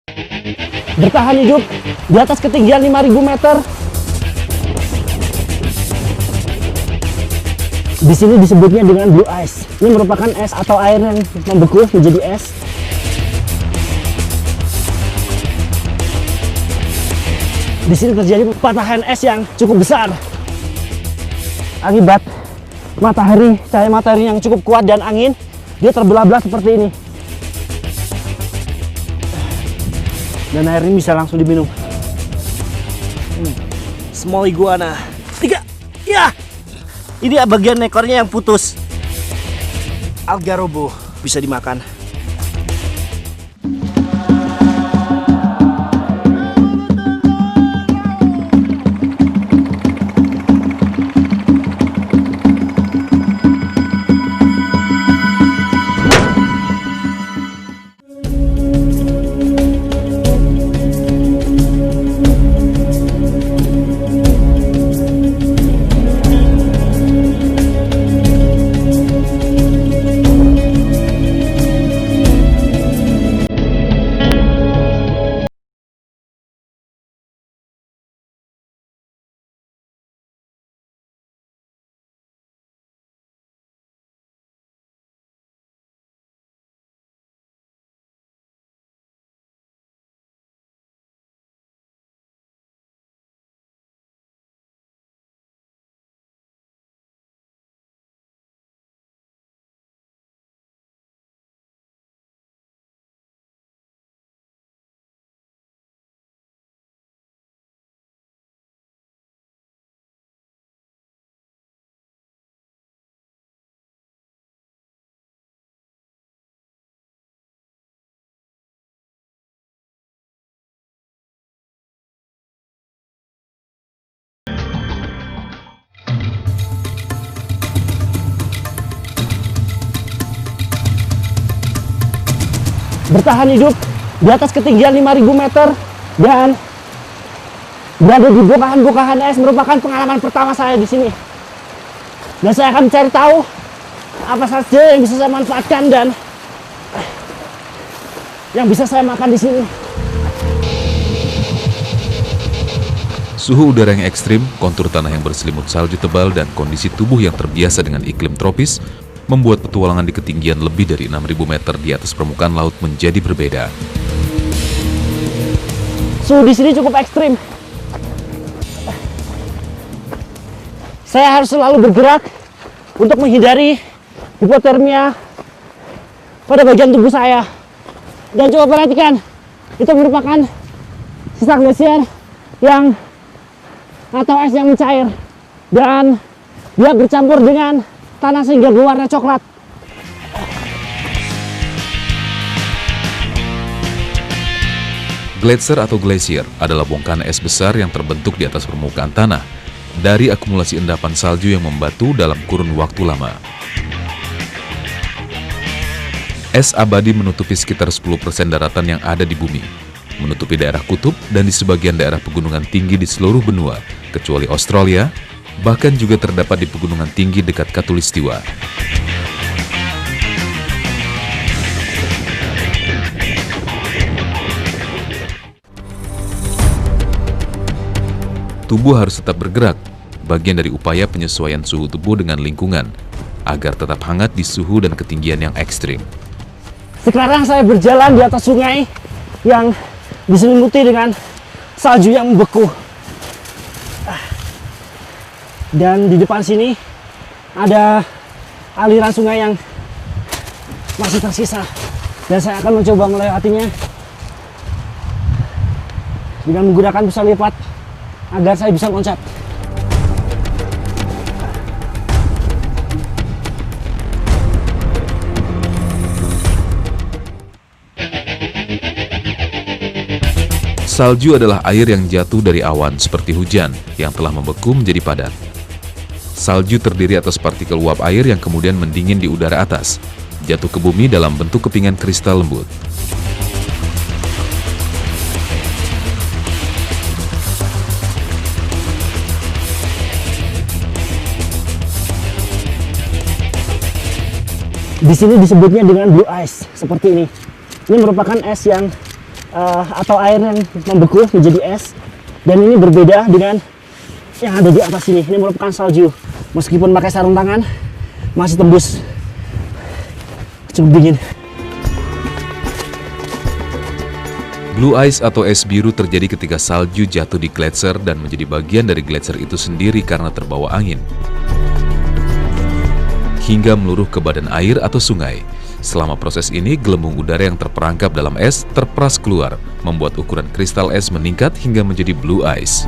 bertahan hidup di atas ketinggian 5.000 meter. Di sini disebutnya dengan blue ice. Ini merupakan es atau air yang membeku menjadi es. Di sini terjadi patahan es yang cukup besar akibat cahaya matahari yang cukup kuat dan angin. Dia terbelah-belah seperti ini. Dan air ini bisa langsung diminum. Small iguana 3. Ya, ini bagian ekornya yang putus. Algarobo bisa dimakan. Bertahan hidup di atas ketinggian 5.000 meter dan berada di bongkahan-bongkahan es merupakan pengalaman pertama saya di sini. Dan saya akan mencari tahu apa saja yang bisa saya manfaatkan dan yang bisa saya makan di sini. Suhu udara yang ekstrim, kontur tanah yang berselimut salju tebal, dan kondisi tubuh yang terbiasa dengan iklim tropis membuat petualangan di ketinggian lebih dari 6.000 meter di atas permukaan laut menjadi berbeda. Suhu di sini cukup ekstrim. Saya harus selalu bergerak untuk menghindari hipotermia pada bagian tubuh saya. Dan coba perhatikan, itu merupakan sisa glasier atau es yang mencair, dan dia bercampur dengan tanah sehingga berwarna coklat. Gletser atau glacier adalah bongkahan es besar yang terbentuk di atas permukaan tanah dari akumulasi endapan salju yang membatu dalam kurun waktu lama. Es abadi menutupi sekitar 10% daratan yang ada di bumi, menutupi daerah kutub dan di sebagian daerah pegunungan tinggi di seluruh benua, kecuali Australia, bahkan juga terdapat di pegunungan tinggi dekat Khatulistiwa. Tubuh harus tetap bergerak, bagian dari upaya penyesuaian suhu tubuh dengan lingkungan, agar tetap hangat di suhu dan ketinggian yang ekstrim. Sekarang saya berjalan di atas sungai yang diselimuti dengan salju yang membeku. Dan di depan sini ada aliran sungai yang masih tersisa, dan saya akan mencoba melewatinya dengan menggunakan busur lipat agar saya bisa loncat. Salju adalah air yang jatuh dari awan seperti hujan yang telah membeku menjadi padat. Salju terdiri atas partikel uap air yang kemudian mendingin di udara atas, jatuh ke bumi dalam bentuk kepingan kristal lembut. Di sini disebutnya dengan blue ice seperti ini. Ini merupakan es yang atau air yang membeku menjadi es. Dan ini berbeda dengan yang ada di atas sini. Ini merupakan salju. Meskipun pakai sarung tangan, masih tembus cukup dingin. Blue ice atau es biru terjadi ketika salju jatuh di gletser dan menjadi bagian dari gletser itu sendiri karena terbawa angin hingga meluruh ke badan air atau sungai. Selama proses ini, gelembung udara yang terperangkap dalam es terperas keluar, membuat ukuran kristal es meningkat hingga menjadi blue ice.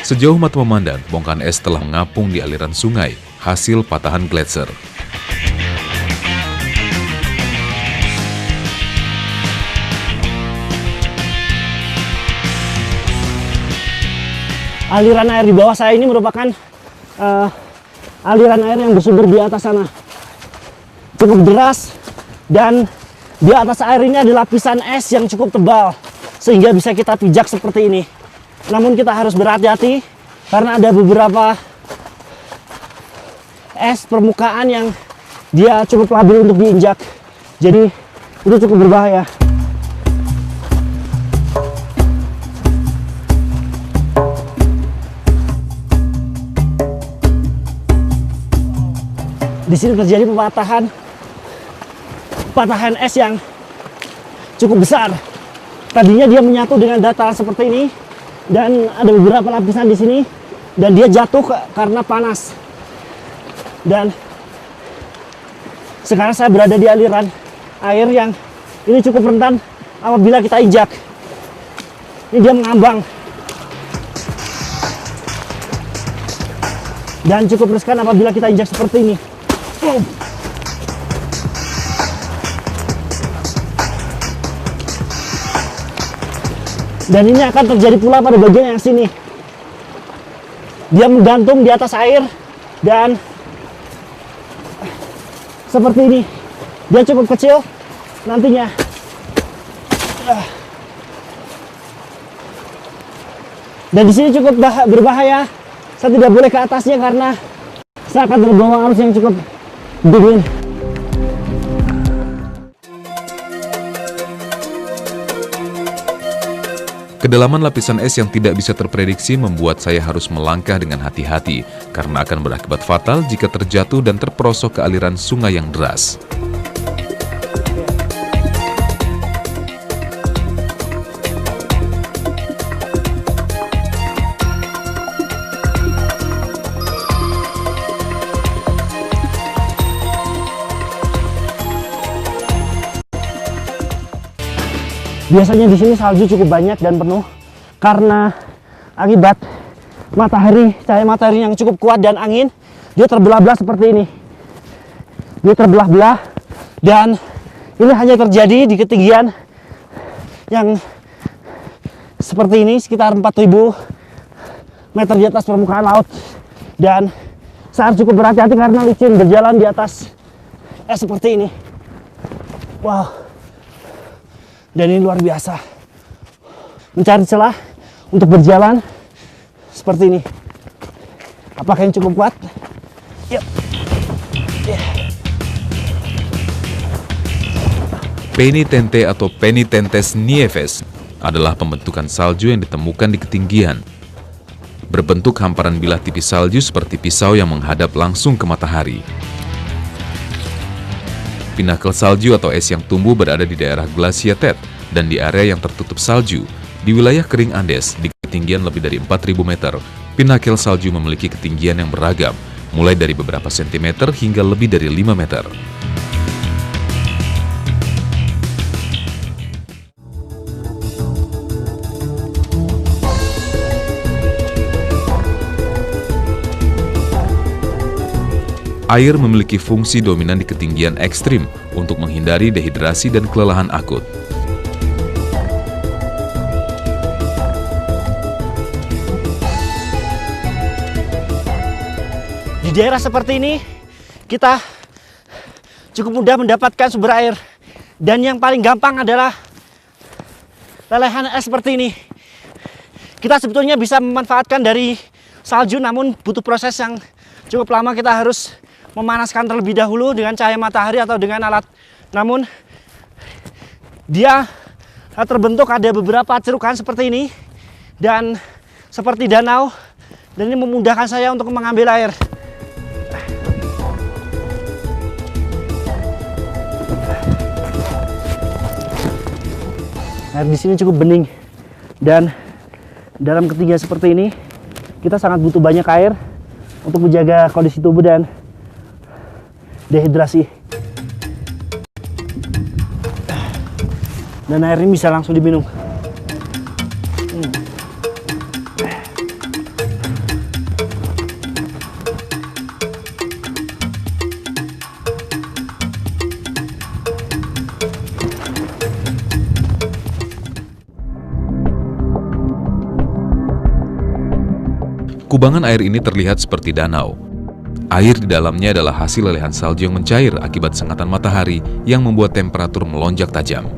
Sejauh mata memandang, bongkahan es telah mengapung di aliran sungai, hasil patahan gletser. Aliran air di bawah saya ini merupakan aliran air yang bersumber di atas sana. Cukup deras, dan di atas air ini ada lapisan es yang cukup tebal, sehingga bisa kita pijak seperti ini. Namun kita harus berhati-hati karena ada beberapa es permukaan yang dia cukup labil untuk diinjak. Jadi itu cukup berbahaya. Di sini terjadi patahan es yang cukup besar. Tadinya dia menyatu dengan dataran seperti ini, dan ada beberapa lapisan di sini, dan dia jatuh karena panas. Dan sekarang saya berada di aliran air yang ini cukup rentan apabila kita injak. Ini dia mengambang dan cukup riskan apabila kita injak seperti ini. Dan ini akan terjadi pula pada bagian yang sini. Dia menggantung di atas air dan seperti ini. Dia cukup kecil nantinya. Dan di sini cukup berbahaya. Saya tidak boleh ke atasnya karena saya akan terbawa arus yang cukup dingin. Kedalaman lapisan es yang tidak bisa terprediksi membuat saya harus melangkah dengan hati-hati karena akan berakibat fatal jika terjatuh dan terperosok ke aliran sungai yang deras. Biasanya di sini salju cukup banyak dan penuh karena akibat cahaya matahari yang cukup kuat dan angin, dia terbelah-belah seperti ini. Dia terbelah-belah, dan ini hanya terjadi di ketinggian yang seperti ini, sekitar 4.000 meter di atas permukaan laut. Dan saya harus cukup berhati-hati karena licin berjalan di atas es seperti ini. Wow. Dan ini luar biasa. Mencari celah untuk berjalan seperti ini. Apakah yang cukup kuat? Yuk. Yeah. Penitente atau Penitentes Nieves adalah pembentukan salju yang ditemukan di ketinggian. Berbentuk hamparan bilah tipis salju seperti pisau yang menghadap langsung ke matahari. Pinakel salju atau es yang tumbuh berada di daerah Glaciated dan di area yang tertutup salju. Di wilayah kering Andes, di ketinggian lebih dari 4.000 meter, pinakel salju memiliki ketinggian yang beragam, mulai dari beberapa sentimeter hingga lebih dari 5 meter. Air memiliki fungsi dominan di ketinggian ekstrim untuk menghindari dehidrasi dan kelelahan akut. daerah seperti ini kita cukup mudah mendapatkan sumber air. Dan yang paling gampang adalah lelehan es seperti ini. Kita sebetulnya bisa memanfaatkan dari salju, namun butuh proses yang cukup lama. Kita harus memanaskan terlebih dahulu dengan cahaya matahari atau dengan alat. Namun dia terbentuk ada beberapa cerukan seperti ini dan seperti danau, dan ini memudahkan saya untuk mengambil air. Air di sini cukup bening, dan dalam ketinggian seperti ini kita sangat butuh banyak air untuk menjaga kondisi tubuh dan dehidrasi. Dan air ini bisa langsung diminum. Kubangan air ini terlihat seperti danau. Air di dalamnya adalah hasil lelehan salju yang mencair akibat sengatan matahari yang membuat temperatur melonjak tajam.